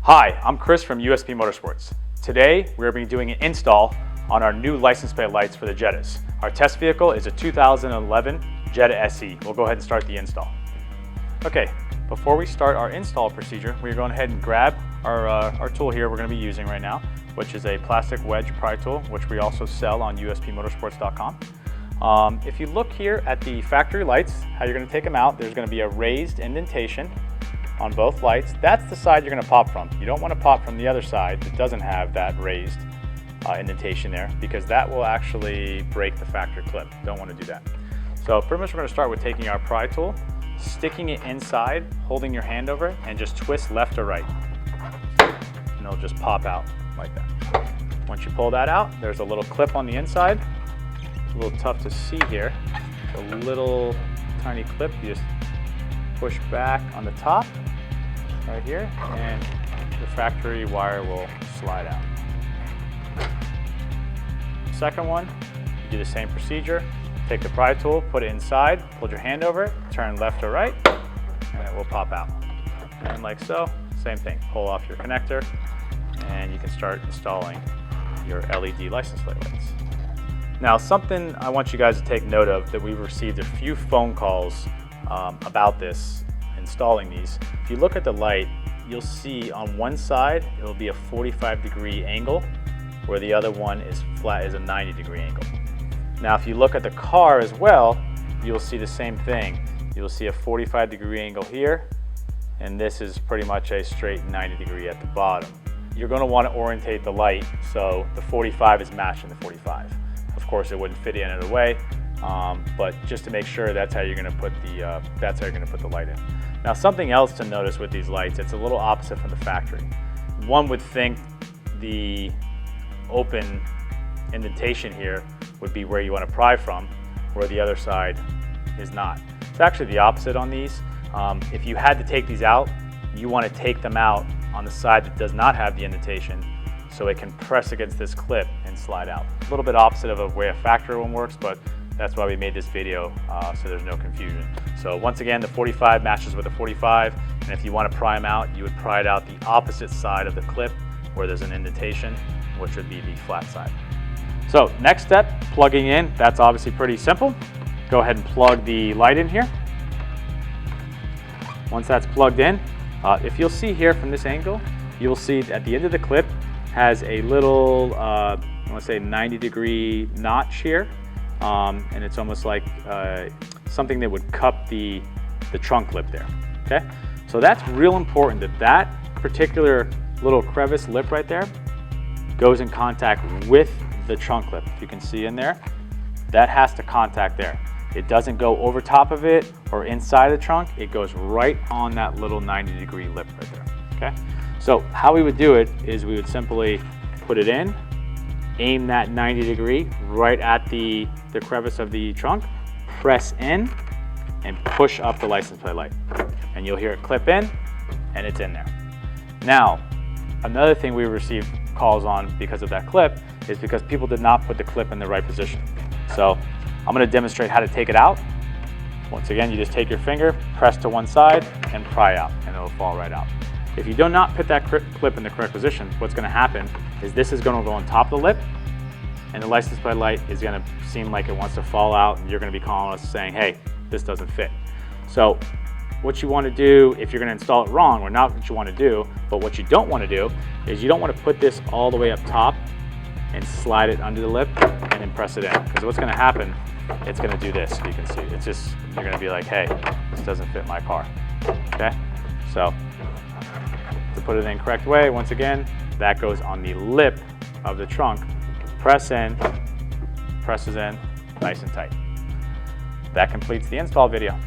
Hi, I'm Chris from USP Motorsports. Today, we're going to be doing an install on our new license plate lights for the Jettas. Our test vehicle is a 2011 Jetta SE. We'll go ahead and start the install. Okay, before we start our install procedure, we're going ahead and grab our tool here we're going to be using right now, which is a plastic wedge pry tool, which we also sell on uspmotorsports.com. If you look here at the factory lights, how you're going to take them out, there's going to be a raised indentation on both lights. That's the side you're going to pop from. You don't want to pop from the other side that doesn't have that raised indentation there, because that will actually break the factory clip. Don't want to do that. So pretty much we're going to start with taking our pry tool, sticking it inside, holding your hand over it, and just twist left or right. And it'll just pop out like that. Once you pull that out, there's a little clip on the inside. It's a little tough to see here. A little tiny clip. You just push back on the top right here, and the factory wire will slide out. Second one, you do the same procedure. Take the pry tool, put it inside, hold your hand over it, turn left or right, and it will pop out. And like so, same thing. Pull off your connector, and you can start installing your LED license plate lights. Now, something I want you guys to take note of, that we've received a few phone calls about this, installing these. If you look at the light, you'll see on one side it'll be a 45-degree angle, where the other one is flat, is a 90-degree angle. Now if you look at the car as well, you'll see the same thing. You'll see a 45-degree angle here, and this is pretty much a straight 90-degree at the bottom. You're going to want to orientate the light so the 45 is matching the 45. Of course, it wouldn't fit any other way, but just to make sure, that's how you're going to put the light in. Now, something else to notice with these lights, it's a little opposite from the factory. One would think the open indentation here would be where you want to pry from, where the other side is not. It's actually the opposite on these. If you had to take these out, you want to take them out on the side that does not have the indentation, so it can press against this clip and slide out. A little bit opposite of a way a factory one works, but that's why we made this video, so there's no confusion. So once again, the 45 matches with the 45, and if you want to pry them out, you would pry it out the opposite side of the clip where there's an indentation, which would be the flat side. So next step, plugging in. That's obviously pretty simple. Go ahead and plug the light in here. Once that's plugged in, if you'll see here from this angle, you'll see at the end of the clip has a little, I want to say 90-degree notch here. And it's almost like something that would cup the trunk lip there, okay? So that's real important, that particular little crevice lip right there goes in contact with the trunk lip. If you can see in there, that has to contact there. It doesn't go over top of it or inside the trunk. It goes right on that little 90-degree lip right there, okay? So how we would do it is we would simply put it in, aim that 90-degree right at the crevice of the trunk, press in, and push up the license plate light. And you'll hear it clip in, and it's in there. Now, another thing we received calls on because of that clip is because people did not put the clip in the right position. So I'm going to demonstrate how to take it out. Once again, you just take your finger, press to one side, and pry out, and it'll fall right out. If you do not put that clip in the correct position, what's going to happen is this is going to go on top of the lip, and the license plate light is going to seem like it wants to fall out, and you're going to be calling us saying, hey, this doesn't fit. So what you want to do, if you're going to install it wrong, or not what you want to do, but what you don't want to do is you don't want to put this all the way up top and slide it under the lip and then press it in. Because what's going to happen, it's going to do this, you can see. It's just, you're going to be like, hey, this doesn't fit my car, okay? So to put it in the correct way, once again, that goes on the lip of the trunk. Press in, presses in, nice and tight. That completes the install video.